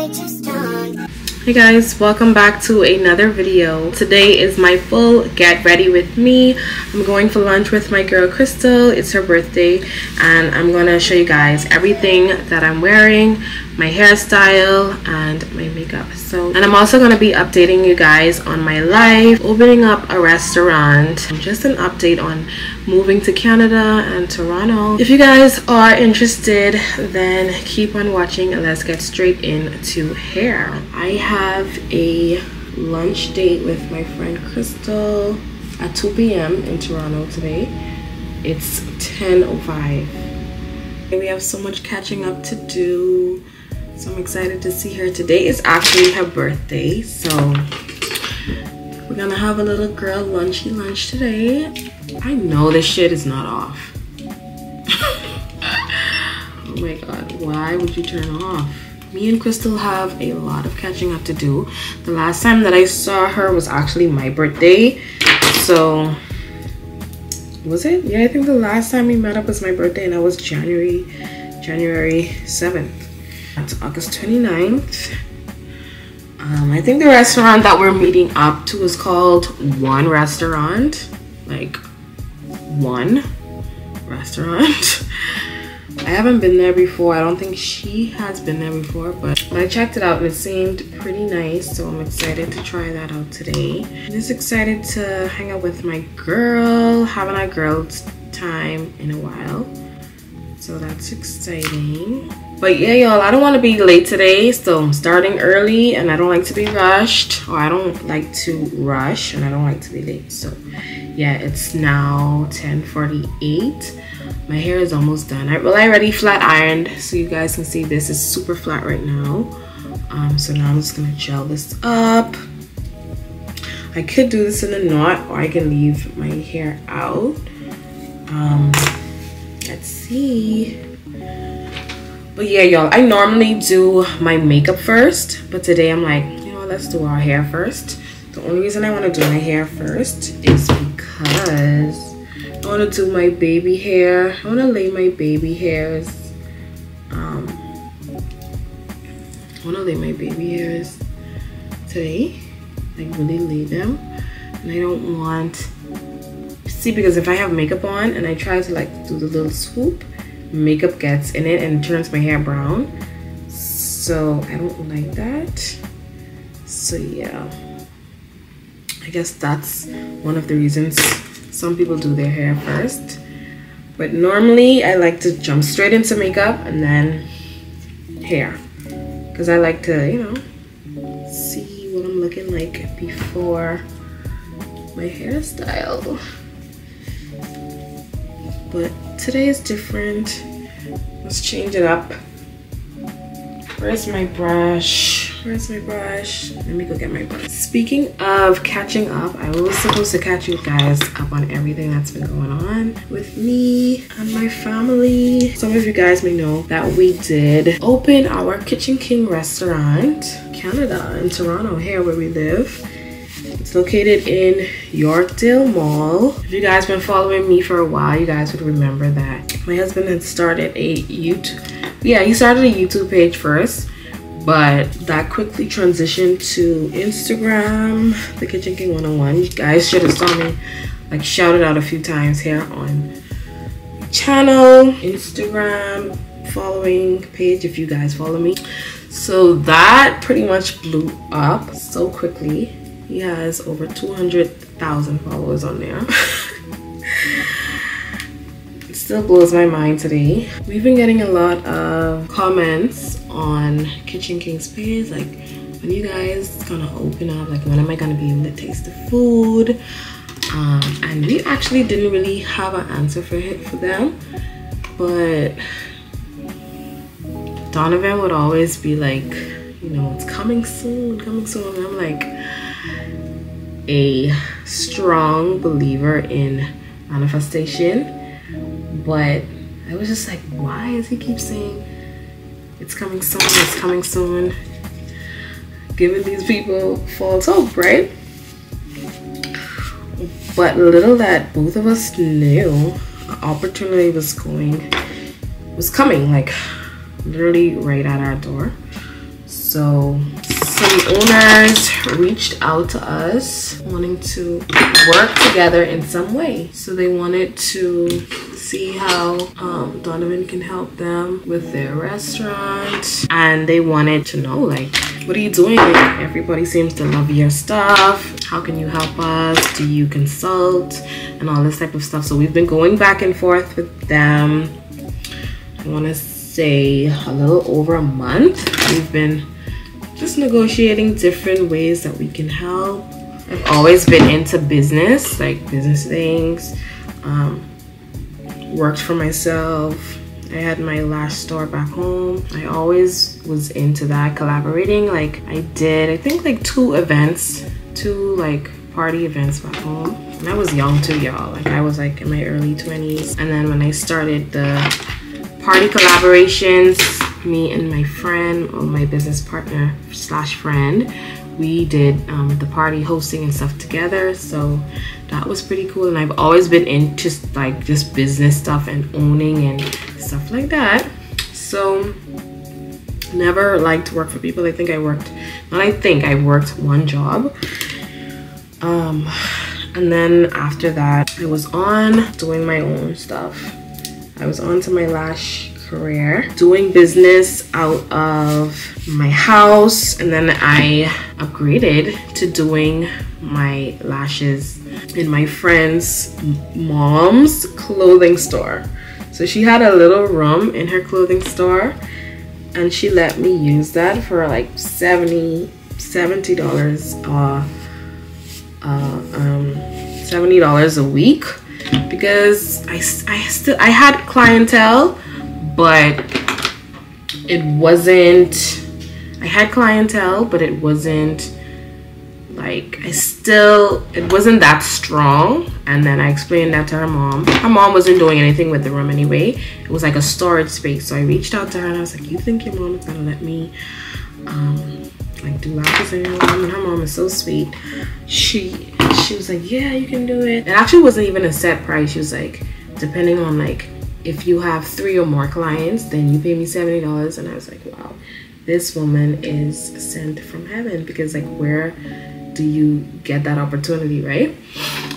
Hey guys, welcome back to another video. Today is my full get ready with me. I'm going for lunch with my girl Crystal. It's her birthday and I'm gonna show you guys everything that I'm wearing, my hairstyle and my makeup. And I'm also gonna be updating you guys on my life, opening up a restaurant, just an update on moving to Canada and Toronto. If you guys are interested, then keep on watching and let's get straight into hair. I have a lunch date with my friend Crystal at 2 p.m. in Toronto today. It's 10:05. We have so much catching up to do, so I'm excited to see her. Today is actually her birthday, so we're gonna have a little girl lunch today. I know this shit is not off. Oh my god, why would you turn off? Me and Crystal have a lot of catching up to do. The last time that I saw her was actually my birthday. So, was it? Yeah, I think the last time we met up was my birthday and that was January 7th. That's August 29th. I think the restaurant that we're meeting up to is called One Restaurant. Like, One Restaurant. I haven't been there before. I don't think she has been there before, but I checked it out and it seemed pretty nice, so I'm excited to try that out today. I'm just excited to hang out with my girl, having our girls time in a while, so that's exciting. But yeah, y'all, I don't want to be late today, so I'm starting early and I don't like to be rushed, or I don't like to rush and I don't like to be late. So yeah, it's now 10:48. My hair is almost done. I already flat ironed, so you guys can see this is super flat right now. So now I'm just gonna gel this up. I could do this in a knot, or I can leave my hair out. Let's see. But yeah, y'all, I normally do my makeup first, but today I'm like, you know, let's do our hair first. The only reason I want to do my hair first is because I want to do my baby hair. I want to lay my baby hairs. I want to lay my baby hairs today. Like really lay them. And I don't want, see, because if I have makeup on and I try to like do the little swoop, makeup gets in it and turns my hair brown. So I don't like that. So yeah, I guess that's one of the reasons some people do their hair first. But normally I like to jump straight into makeup and then hair, because I like to, you know, see what I'm looking like before my hairstyle. But today is different. Let's change it up. Where's my brush? Where's my brush? Let me go get my brush. Speaking of catching up, I was supposed to catch you guys up on everything that's been going on with me and my family. Some of you guys may know that we did open our Kitchen King restaurant, Canada, in Toronto, here where we live. It's located in Yorkdale Mall. If you guys been following me for a while, you guys would remember that my husband had started a YouTube. Yeah, he started a YouTube page first, but that quickly transitioned to Instagram, the Kitchen King 101. You guys should have saw me like shout it out a few times here on my channel, Instagram following page, if you guys follow me. So that pretty much blew up so quickly. He has over 200,000 followers on there. It still blows my mind today. We've been getting a lot of comments on Kitchen King's page, like, when you guys gonna open up, like when am I gonna be able to taste the food? And we actually didn't really have an answer for them, but Donovan would always be like, you know, it's coming soon, coming soon. And I'm like a strong believer in manifestation, but I was just like, why does he keep saying it's coming soon, it's coming soon, giving these people false hope, right? But little that both of us knew, opportunity was coming, like literally right at our door. So some owners reached out to us wanting to work together in some way. So they wanted to see how Donovan can help them with their restaurant, and they wanted to know, like, what are you doing? Like, everybody seems to love your stuff. How can you help us? Do you consult? And all this type of stuff. So we've been going back and forth with them. I want to say a little over a month. We've been just negotiating different ways that we can help. I've always been into business, like business things. Worked for myself. I had my lash store back home. I always was into that, collaborating. Like I did, I think like two like party events back home. And I was young too, y'all. Like I was like in my early 20s. And then when I started the party collaborations, me and my friend, or my business partner slash friend, we did the party hosting and stuff together. So that was pretty cool. And I've always been into like just business stuff and owning and stuff like that. So never liked to work for people. I worked one job. And then after that, I was on doing my own stuff. I was on to my lash career, doing business out of my house, and then I upgraded to doing my lashes in my friend's mom's clothing store. So she had a little room in her clothing store, and she let me use that for like $70 a week, because I had clientele, but it wasn't like, it wasn't that strong. And then I explained that to her mom. Her mom wasn't doing anything with the room anyway. It was like a storage space. So I reached out to her and I was like, you think your mom is gonna let me like do lashes on your mom? And her mom is so sweet. She was like, yeah, you can do it. It actually wasn't even a set price. She was like, depending on like, if you have 3 or more clients, then you pay me $70. And I was like, wow, this woman is sent from heaven, because like, where do you get that opportunity, right?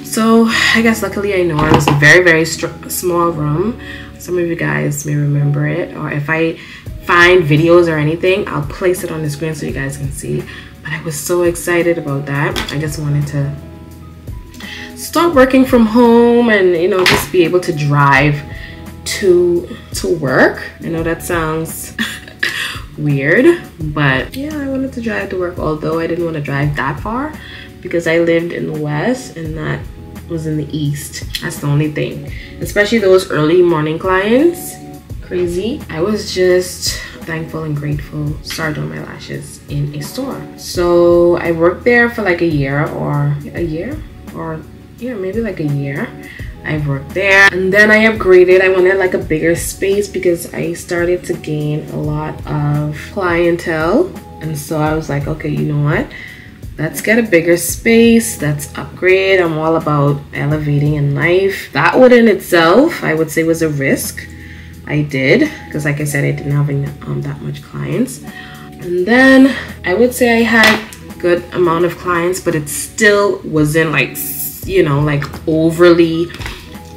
So I guess luckily I know her. It was a very, very small room. Some of you guys may remember it, or if I find videos or anything, I'll place it on the screen so you guys can see. But I was so excited about that. I just wanted to start working from home and, you know, just be able to drive to work. I know that sounds weird, but yeah, I wanted to drive to work, although I didn't want to drive that far because I lived in the west and that was in the east. That's the only thing, especially those early morning clients. Crazy. I was just thankful and grateful to start doing my lashes in a store. So I worked there for like a year, or yeah, maybe like a year. I worked there, and then I upgraded. I wanted like a bigger space because I started to gain a lot of clientele, and so I was like, okay, you know what, let's get a bigger space, let's upgrade. I'm all about elevating in life. That would in itself, I would say, was a risk. I did, because like I said, I didn't have that much clients. And then I would say I had good amount of clients, but it still wasn't like, you know, like overly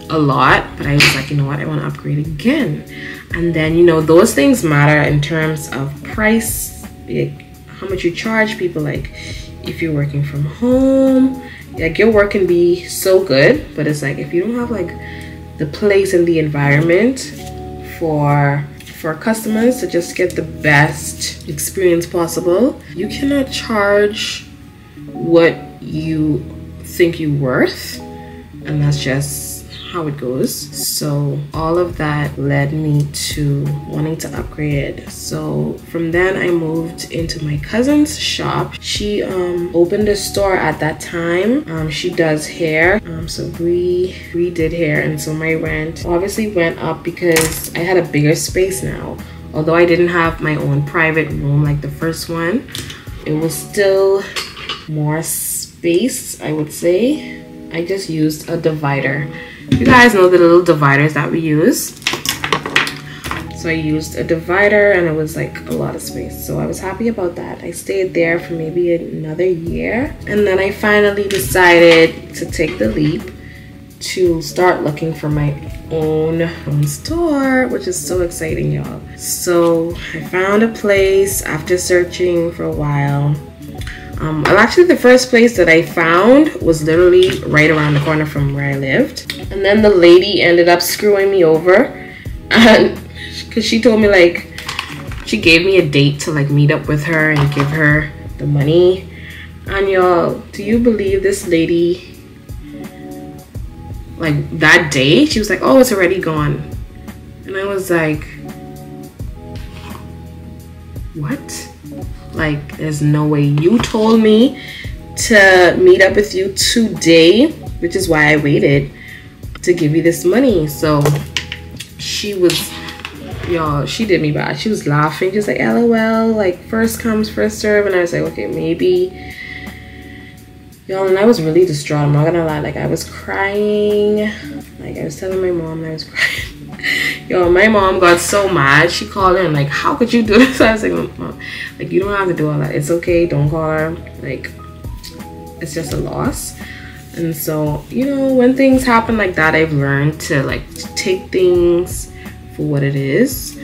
a lot. But I was like, you know what, I want to upgrade again. And then, you know, those things matter in terms of price, like how much you charge people. Like if you're working from home, like your work can be so good, but it's like if you don't have like the place and the environment for customers to just get the best experience possible, you cannot charge what you think you're worth, and that's just how it goes. So all of that led me to wanting to upgrade. So from then I moved into my cousin's shop. She opened a store at that time. She does hair, so we did hair, and so my rent obviously went up because I had a bigger space now. Although I didn't have my own private room like the first one, it was still more space, I would say. I just used a divider. You guys know the little dividers that we use. So I used a divider and it was like a lot of space. So I was happy about that. I stayed there for maybe another year. And then I finally decided to take the leap to start looking for my own store, which is so exciting, y'all. So I found a place after searching for a while. Well, actually the first place that I found was literally right around the corner from where I lived. And then the lady ended up screwing me over, and because she told me, like, she gave me a date to like meet up with her and give her the money. And y'all, do you believe this lady, like that day, she was like, oh, it's already gone. And I was like, what? Like, there's no way. You told me to meet up with you today, which is why I waited to give you this money. So she was, y'all, she did me bad. She was laughing. She was like, LOL, like first comes, first serve. And I was like, okay, maybe. Y'all, and I was really distraught. I'm not gonna lie. Like, I was crying. Like, I was telling my mom I was crying. Yo, my mom got so mad. She called her and like, how could you do this? I was like, Mom, like, you don't have to do all that. It's okay. Don't call her. Like, it's just a loss. And so, you know, when things happen like that, I've learned to like take things for what it is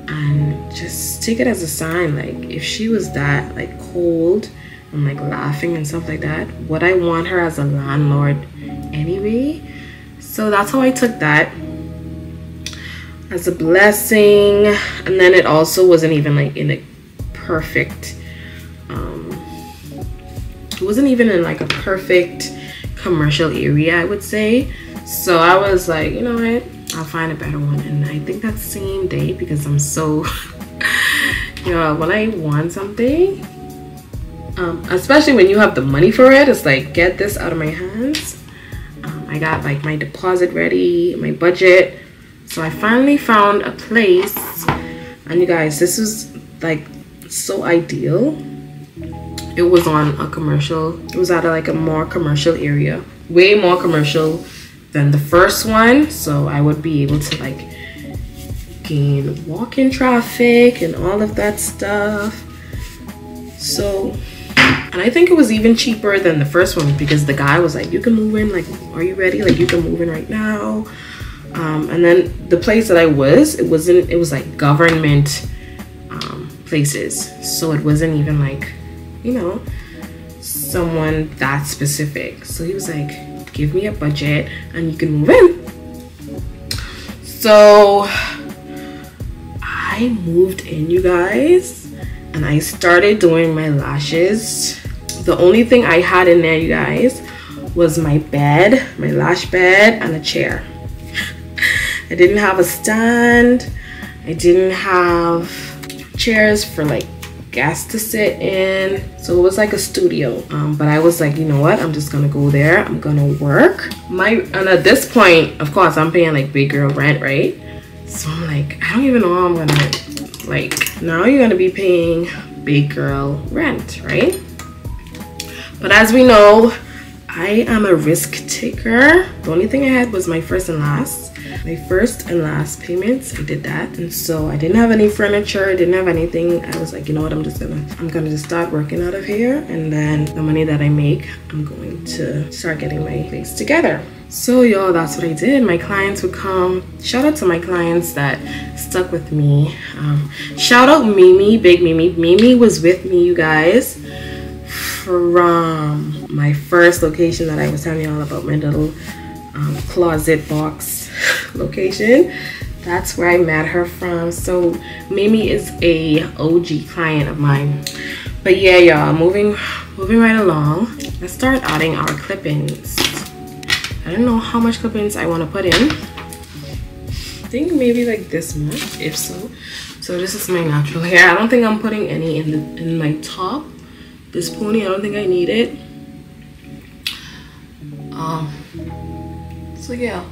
and just take it as a sign. Like, if she was that like cold and like laughing and stuff like that, would I want her as a landlord anyway? So that's how I took that as a blessing. And then it also wasn't even like in a perfect it wasn't even in like a perfect commercial area, I would say. So I was like, you know what, I'll find a better one. And I think that same day, because I'm so you know, when I want something, especially when you have the money for it, it's like, get this out of my hands. I got like my deposit ready, my budget. So I finally found a place, and you guys, this was like so ideal. It was on a commercial, it was at like a more commercial area, way more commercial than the first one. So I would be able to like gain walk-in traffic and all of that stuff. So, and I think it was even cheaper than the first one, because the guy was like, you can move in, like, are you ready? Like, you can move in right now. And then the place that I was, it was like government places. So it wasn't even like, you know, someone that specific. So he was like, give me a budget and you can move in. So I moved in, you guys, and I started doing my lashes. The only thing I had in there, you guys, was my bed, my lash bed, and a chair. I didn't have a stand. I didn't have chairs for like guests to sit in. So it was like a studio. But I was like, you know what? I'm just gonna go there. I'm gonna work. And at this point, of course, I'm paying like big girl rent, right? So I'm like, I don't even know how I'm gonna, like, now you're gonna be paying big girl rent, right? But as we know, I am a risk taker. The only thing I had was my first and last payments. I did that. And so I didn't have any furniture, I didn't have anything. I was like, you know what, I'm gonna just start working out of here, and then the money that I make, I'm going to start getting my place together. So y'all, that's what I did. My clients would come. Shout out to my clients that stuck with me. Shout out Mimi, big Mimi. Mimi was with me, you guys, from my first location that I was telling you all about, my little closet box location. That's where I met her from. So Mimi is a OG client of mine. But yeah, y'all, moving right along. Let's start adding our clip-ins. I don't know how much clip-ins I want to put in. I think maybe like this much, if so. So this is my natural hair. I don't think I'm putting any in my top. This pony, I don't think I need it. So yeah,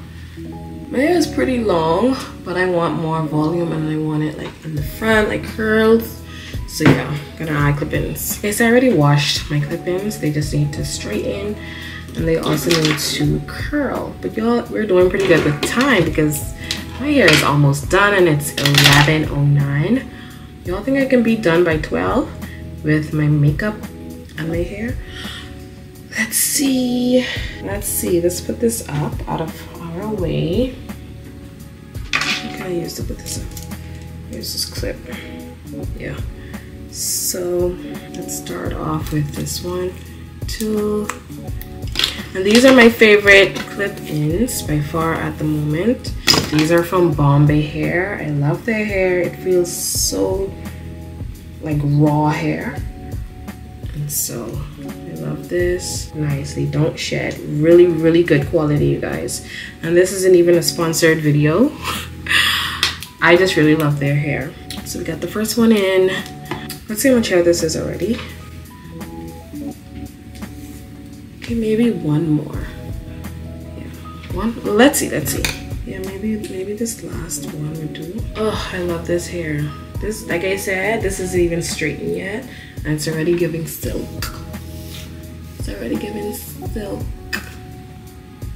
my hair is pretty long, but I want more volume, and I want it like in the front, like curls. So yeah, I'm gonna add clip-ins. Okay, so I already washed my clip-ins. They just need to straighten, and they also need to curl. But y'all, we're doing pretty good with time, because My hair is almost done and it's 11:09. Y'all think I can be done by 12 with my makeup and my hair? Let's see. Let's put this up out of our way. What can I use to put this up? Here's this clip. Yeah. So let's start off with this one, too. And these are my favorite clip-ins by far at the moment. These are from Bombay Hair. I love their hair. It feels so like raw hair. And so I love this. Nicely, don't shed. Really, really good quality, you guys. And this isn't even a sponsored video. I just really love their hair. So we got the first one in. Let's see how much hair this is already. Okay, maybe one more. Yeah, one. Let's see. Yeah, maybe this last one would do. Oh, I love this hair. This, like I said, this isn't even straightened yet, and it's already giving silk. It's already giving silk.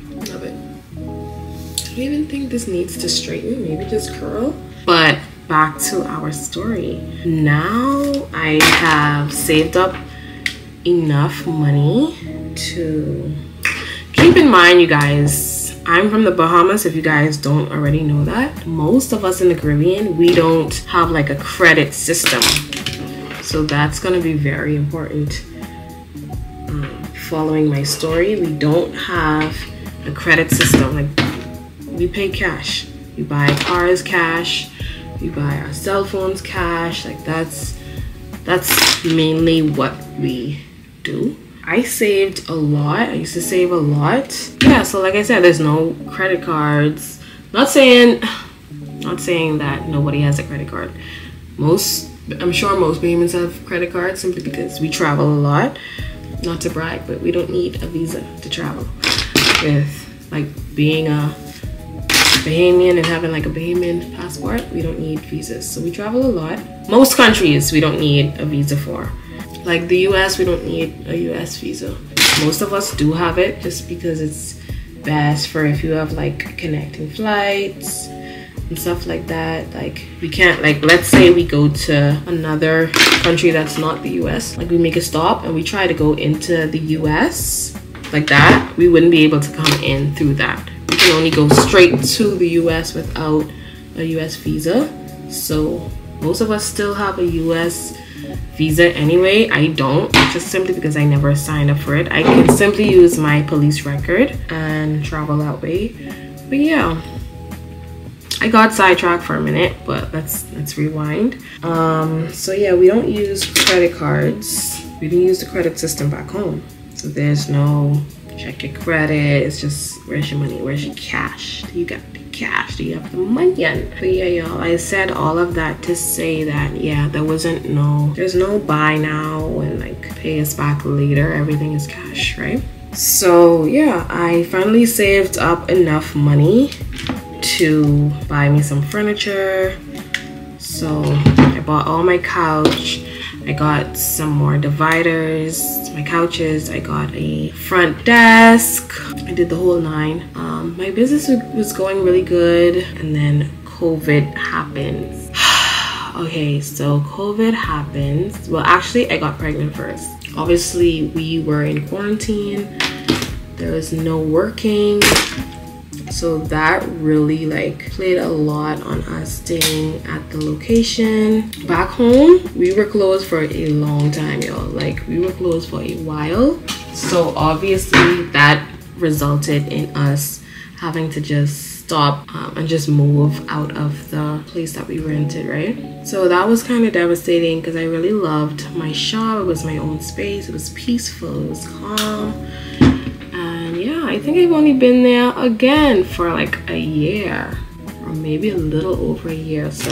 Love it. I don't even think this needs to straighten. Maybe just curl. But back to our story. Now I have saved up enough money to keep in mind, you guys, I'm from the Bahamas, if you guys don't already know that. Most of us in the Caribbean, we don't have like a credit system, so that's going to be very important. Following my story, we don't have a credit system. Like, we pay cash. We buy cars cash, we buy our cell phones cash. Like, that's mainly what we do. I saved a lot. I used to save a lot. Yeah, so like I said, there's no credit cards. Not saying that nobody has a credit card. I'm sure most Bahamians have credit cards simply because we travel a lot. Not to brag, but we don't need a visa to travel. With like being a Bahamian and having like a Bahamian passport, we don't need visas. So we travel a lot. Most countries we don't need a visa for. Like the US, we don't need a US visa. Most of us do have it just because it's best for if you have like connecting flights and stuff like that. Like, we can't, like, let's say we go to another country that's not the US, like we make a stop and we try to go into the US like that, we wouldn't be able to come in through that. We can only go straight to the US without a US visa. So most of us still have a US visa anyway. I don't, just simply because I never signed up for it. I can simply use my police record and travel that way. But yeah, I got sidetracked for a minute, but let's rewind. So yeah, we don't use credit cards. We don't use the credit system back home. So there's no check your credit. It's just, where's your money? Where's your cash? Do you got the cash? Do you have the money? But yeah, y'all, I said all of that to say that, yeah, there's no buy now and like pay us back later. Everything is cash, right? So yeah, I finally saved up enough money to buy me some furniture. So I bought all my couch. I got some more dividers, my couches. I got a front desk. I did the whole nine. My business was going really good, and then COVID happens. Okay, so COVID happens. Well, actually, I got pregnant first. Obviously, we were in quarantine. There was no working. So that really like played a lot on us staying at the location. Back home, we were closed for a long time, y'all. Like, we were closed for a while. So obviously that resulted in us having to just stop and just move out of the place that we rented, right? So that was kind of devastating because I really loved my shop. It was my own space. It was peaceful. It was calm. Yeah, I think I've only been there again for like a year or maybe a little over a year. So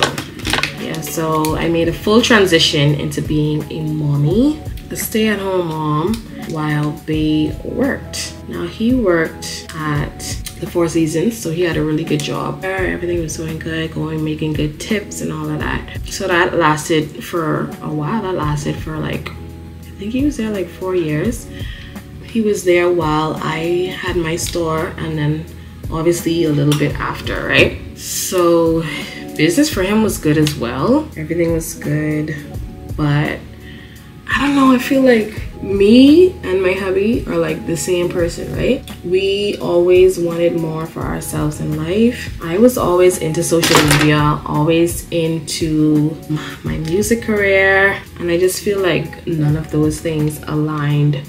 yeah, so I made a full transition into being a mommy, a stay-at-home mom, while Bae worked. Now he worked at the Four Seasons, so he had a really good job there. Everything was going good, making good tips and all of that. So that lasted for a while. That lasted for like, I think he was there like 4 years. He was there while I had my store, and then obviously a little bit after, right? So business for him was good as well. Everything was good, but I don't know, I feel like me and my hubby are like the same person, right? We always wanted more for ourselves in life. I was always into social media, always into my music career, and I just feel like none of those things aligned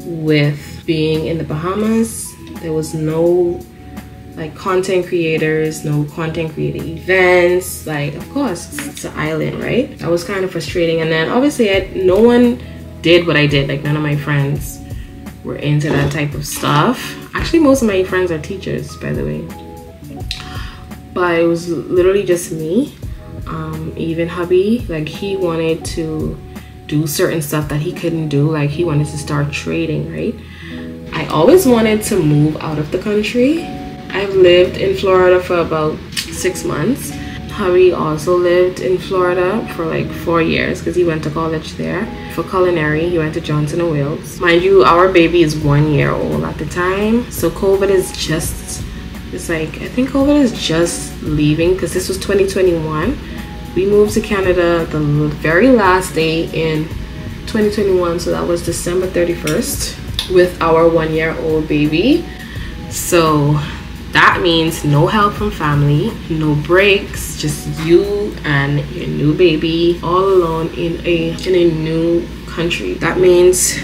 with being in the Bahamas. There was no like content creators, no content creator events. Like, of course, it's an island, right? That was kind of frustrating. And then obviously no one did what I did. Like, none of my friends were into that type of stuff. Actually, most of my friends are teachers, by the way. But it was literally just me. Even hubby, like, he wanted to do certain stuff that he couldn't do. Like, he wanted to start trading, right? I always wanted to move out of the country. I've lived in Florida for about 6 months. Hubby also lived in Florida for like 4 years because he went to college there. For culinary, he went to Johnson & Wales. Mind you, our baby is 1 year old at the time. So COVID is just, it's like, I think COVID is just leaving because this was 2021. We moved to Canada the very last day in 2021. So that was December 31st with our 1 year old baby. So that means no help from family, no breaks, just you and your new baby all alone in a new country. That means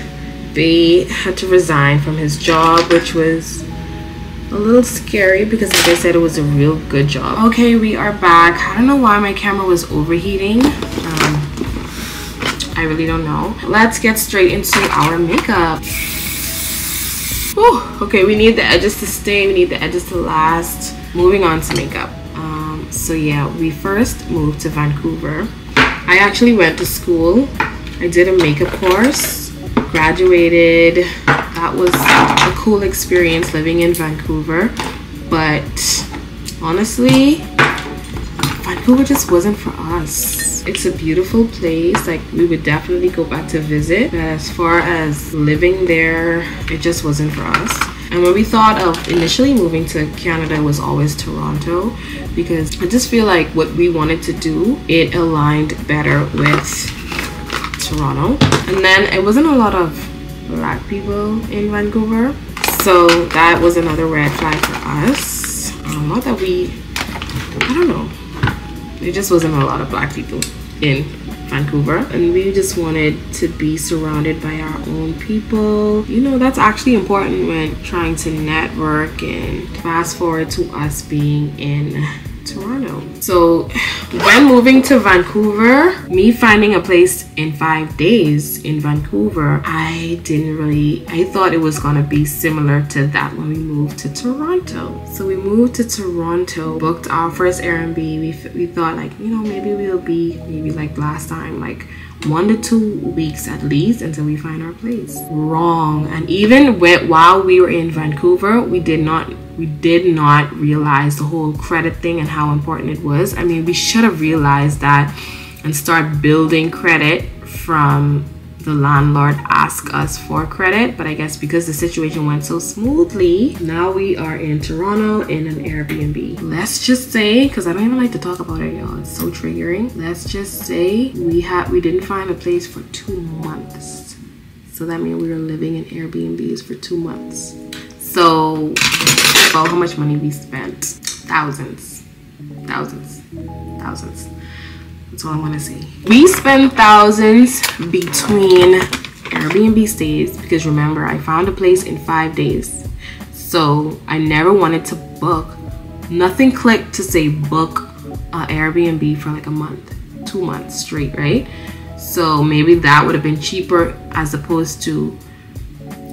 they had to resign from his job, which was a little scary because, like I said, it was a real good job. Okay, we are back. I don't know why my camera was overheating. I really don't know. Let's get straight into our makeup. Whew. Okay, we need the edges to stay, we need the edges to last. Moving on to makeup. So yeah, we first moved to Vancouver. I actually went to school. I did a makeup course, graduated. That was a cool experience living in Vancouver. But honestly, Vancouver just wasn't for us. It's a beautiful place. Like, we would definitely go back to visit. But as far as living there, it just wasn't for us. And when we thought of initially moving to Canada, it was always Toronto, because I just feel like what we wanted to do, it aligned better with Toronto. And then it wasn't a lot of Black people in Vancouver, so that was another red flag for us. Not that we, I don't know, it just wasn't a lot of Black people in Vancouver, and we just wanted to be surrounded by our own people. You know, that's actually important when trying to network. And fast forward to us being in Toronto. So when moving to Vancouver, me finding a place in 5 days in Vancouver, I thought it was gonna be similar to that when we moved to Toronto. So we moved to Toronto, booked our first Airbnb. We thought, like, you know, maybe we'll be like last time, like 1 to 2 weeks at least until we find our place. Wrong. And even while we were in Vancouver, we did not realize the whole credit thing and how important it was. I mean, we should have realized that and start building credit from the landlord ask us for credit. But I guess because the situation went so smoothly, now we are in Toronto in an Airbnb. Let's just say, because I don't even like to talk about it, y'all, it's so triggering. Let's just say we didn't find a place for 2 months. So that means we were living in Airbnbs for 2 months. So about how much money we spent. Thousands. That's all I want to say. We spent thousands between Airbnb stays, because remember, I found a place in 5 days. So I never wanted to book. Nothing clicked to say book an Airbnb for like a month, 2 months straight, right? So maybe that would have been cheaper as opposed to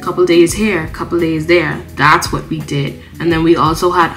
couple days here, couple days there. That's what we did. And then we also had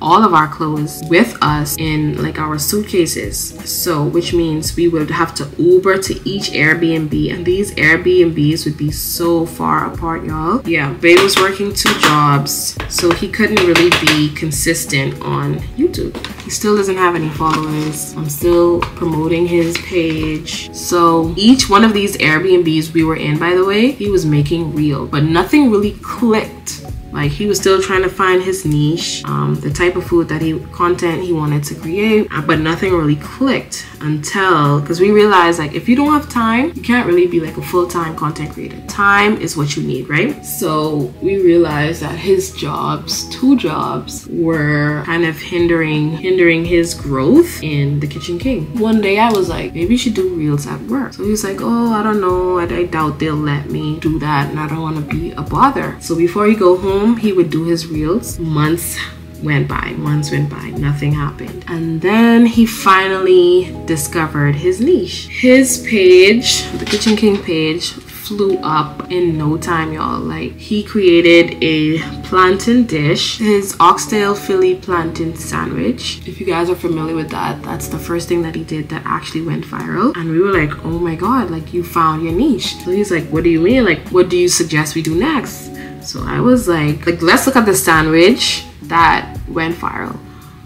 all of our clothes with us in like our suitcases, so which means we would have to Uber to each Airbnb, and these Airbnbs would be so far apart, y'all. Yeah, babe was working 2 jobs, so he couldn't really be consistent on YouTube. He still doesn't have any followers. I'm still promoting his page. So each one of these Airbnbs we were in, by the way, he was making real, but nothing really clicked Like he was still trying to find his niche, the type of food that content he wanted to create, but nothing really clicked until, because we realized like if you don't have time, you can't really be like a full-time content creator. Time is what you need, right? So we realized that his jobs, 2 jobs, were kind of hindering his growth in the Kitchen King. One day I was like, maybe you should do reels at work. So he was like, oh, I don't know, I doubt they'll let me do that, and I don't want to be a bother. So before he go home, he would do his reels. Months went by, nothing happened. And then he finally discovered his niche. His page, the Kitchen King page, flew up in no time, y'all. Like he created a plantain dish, his oxtail Philly plantain sandwich. If you guys are familiar with that, that's the first thing that he did that actually went viral. And we were like, oh my god, like you found your niche. So he's like, what do you mean? Like, what do you suggest we do next? So I was like let's look at the sandwich that went viral.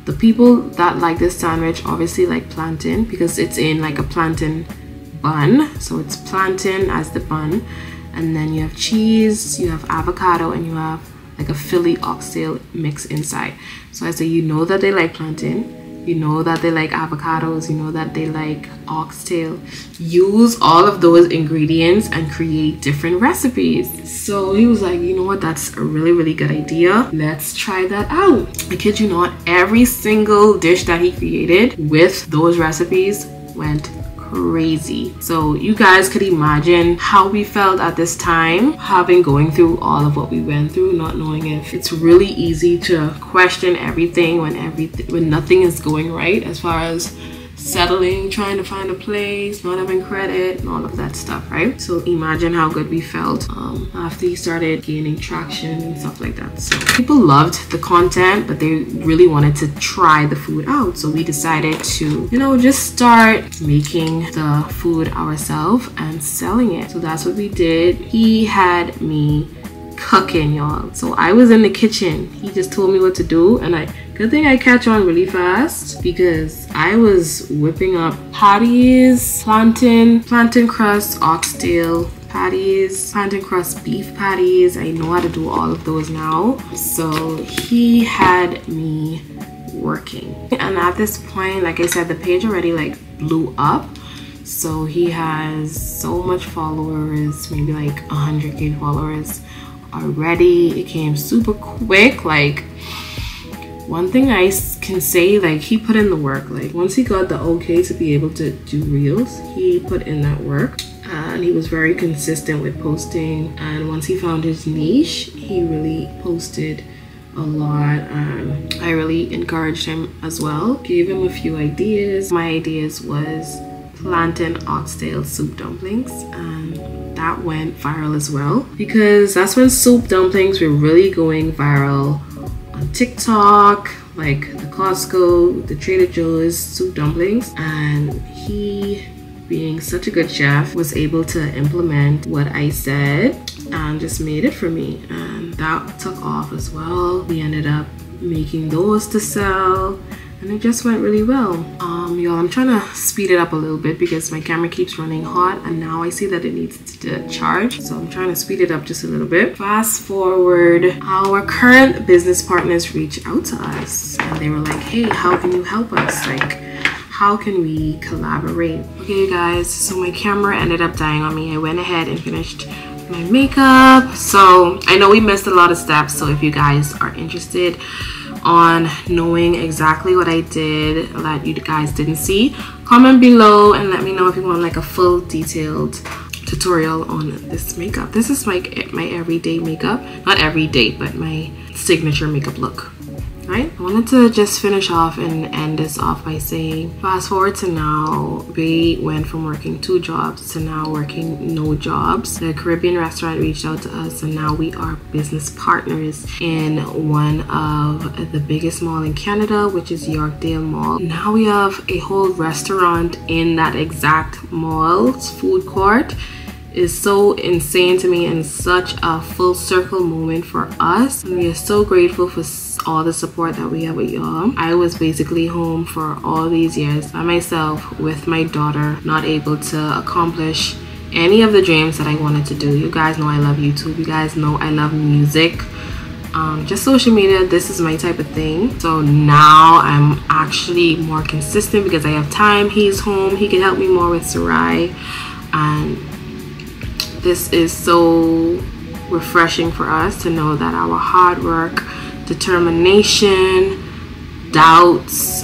The people that like this sandwich obviously like plantain because it's in like a plantain bun. So it's plantain as the bun, and then you have cheese, you have avocado, and you have like a Philly oxtail mix inside. So I say, you know that they like plantain, you know that they like avocados, you know that they like oxtail. Use all of those ingredients and create different recipes. So he was like, you know what, that's a really good idea, let's try that out. I kid you not, every single dish that he created with those recipes went crazy. So you guys could imagine how we felt at this time, having going through all of what we went through, not knowing if it's really easy to question everything when nothing is going right, as far as settling, trying to find a place, not having credit, and all of that stuff, right? So imagine how good we felt after he started gaining traction and stuff like that. So people loved the content, but they really wanted to try the food out. So we decided to, you know, just start making the food ourselves and selling it. So that's what we did. He had me cooking, y'all. So I was in the kitchen. He just told me what to do, and good thing I catch on really fast, because I was whipping up patties, plantain crust, oxtail patties, plantain crust beef patties. I know how to do all of those now. So he had me working, and at this point, like I said, the page already like blew up. So he has so much followers, maybe like 100k followers already. It came super quick. Like, one thing I can say, like, he put in the work. Like, once he got the okay to be able to do reels, he put in that work, and he was very consistent with posting. And once he found his niche, he really posted a lot. I really encouraged him as well, gave him a few ideas. My ideas was plantain oxtail soup dumplings, and that went viral as well, because that's when soup dumplings were really going viral on TikTok, like the Costco, the Trader Joe's soup dumplings. And he, being such a good chef, was able to implement what I said and just made it for me, and that took off as well. We ended up making those to sell, and it just went really well. Y'all, I'm trying to speed it up a little bit because my camera keeps running hot, and now I see that it needs to charge, so I'm trying to speed it up just a little bit. Fast forward, our current business partners reached out to us, and they were like, hey, how can you help us? Like, how can we collaborate? Okay guys, so my camera ended up dying on me. I went ahead and finished my makeup. So I know we missed a lot of steps, so if you guys are interested on knowing exactly what I did that you guys didn't see, comment below and let me know if you want like a full detailed tutorial on this makeup. This is my everyday makeup, not everyday, but my signature makeup look. Right? I wanted to just finish off and end this off by saying, fast forward to now, we went from working 2 jobs to now working no jobs. The Caribbean restaurant reached out to us, and now we are business partners in one of the biggest mall in Canada, which is Yorkdale Mall. Now we have a whole restaurant in that exact mall's food court. Is so insane to me, and such a full circle moment for us, and we are so grateful for all the support that we have with y'all. I was basically home for all these years by myself with my daughter, not able to accomplish any of the dreams that I wanted to do. You guys know I love YouTube, you guys know I love music, just social media. This is my type of thing. So now I'm actually more consistent because I have time. He's home, he can help me more with Sarai, and this is so refreshing for us to know that our hard work, determination, doubts,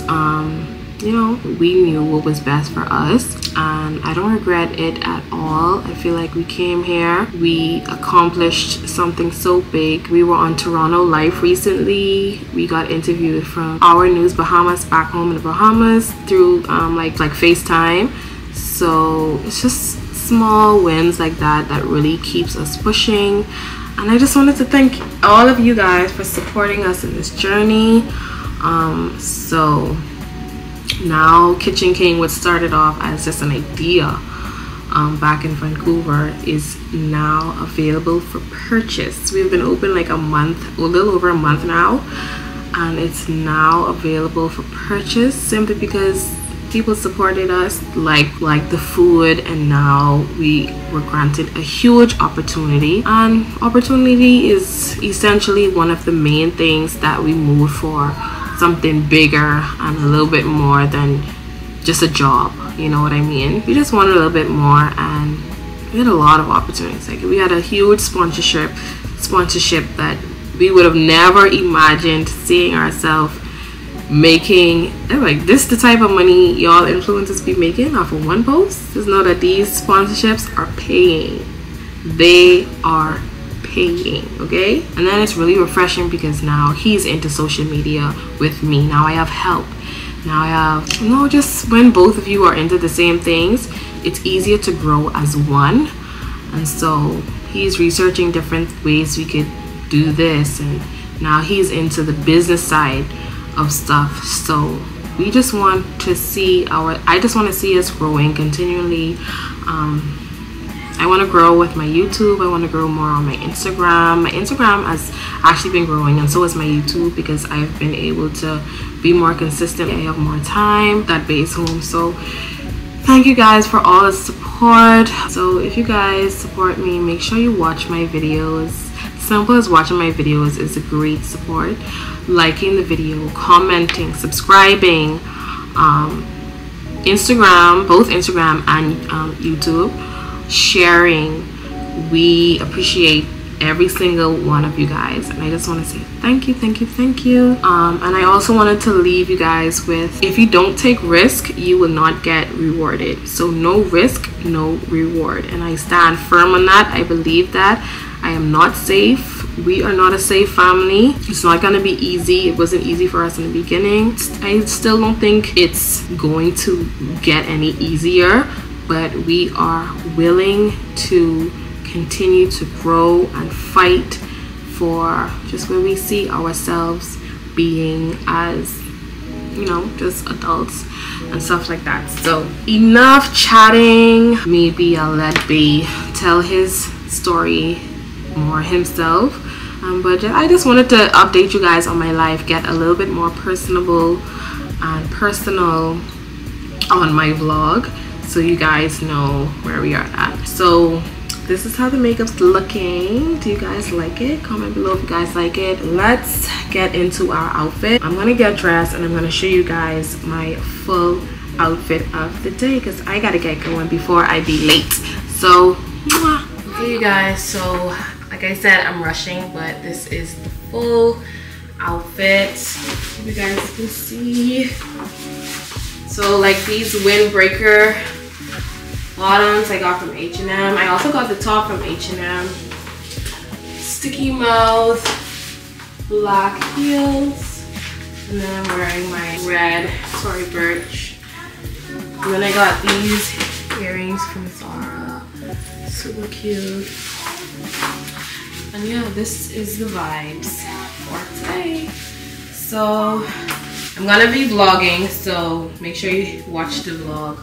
you know, we knew what was best for us, and I don't regret it at all. I feel like we came here, we accomplished something so big. We were on Toronto Life recently. We got interviewed from Our News Bahamas back home in the Bahamas through like FaceTime. So it's just small wins like that that really keeps us pushing. And I just wanted to thank all of you guys for supporting us in this journey. So now Kitchen King, what started off as just an idea back in Vancouver, is now available for purchase. We've been open like a month, a little over a month now, and it's now available for purchase simply because people supported us, like the food, and now we were granted a huge opportunity. And opportunity is essentially one of the main things that we move for, something bigger and a little bit more than just a job, you know what I mean? We just wanted a little bit more, and we had a lot of opportunities. Like we had a huge sponsorship that we would have never imagined seeing ourselves making. Like, this the type of money y'all influencers be making off of one post. Just know that these sponsorships are paying. They are paying, okay? And then it's really refreshing because now he's into social media with me. Now I have help. Now I have, you know, just when both of you are into the same things, it's easier to grow as one. And so he's researching different ways we could do this, and now he's into the business side of stuff. So we just want to see I just want to see us growing continually. I want to grow with my YouTube. I want to grow more on my Instagram. My Instagram has actually been growing, and so has my YouTube, because I've been able to be more consistent. I have more time that base home. So thank you guys for all the support. So if you guys support me, make sure you watch my videos. Simple as watching my videos is a great support. Liking the video, commenting, subscribing, Instagram, both Instagram and YouTube, sharing. We appreciate every single one of you guys, and I just want to say thank you, thank you, thank you. And I also wanted to leave you guys with, if you don't take risk, you will not get rewarded. So no risk, no reward, and I stand firm on that. I believe that. I am not safe. We are not a safe family. It's not gonna be easy. It wasn't easy for us in the beginning. I still don't think it's going to get any easier, but we are willing to continue to grow and fight for just where we see ourselves being as, you know, just adults and stuff like that. So enough chatting. Maybe I'll let B tell his story more himself, but I just wanted to update you guys on my life, get a little bit more personable and personal on my vlog, so you guys know where we are at. So this is how the makeup's looking. Do you guys like it? Comment below if you guys like it. Let's get into our outfit. I'm gonna get dressed and I'm gonna show you guys my full outfit of the day, because I gotta get going before I be late. So okay you guys, so like I said, I'm rushing, but this is the full outfit. You guys can see. So like these windbreaker bottoms I got from H&M. I also got the top from H&M. Sticky mouth, black heels, and then I'm wearing my red Tory Burch. And then I got these earrings from Zara. Super cute. And yeah, this is the vibes for today. So I'm gonna be vlogging, so make sure you watch the vlog.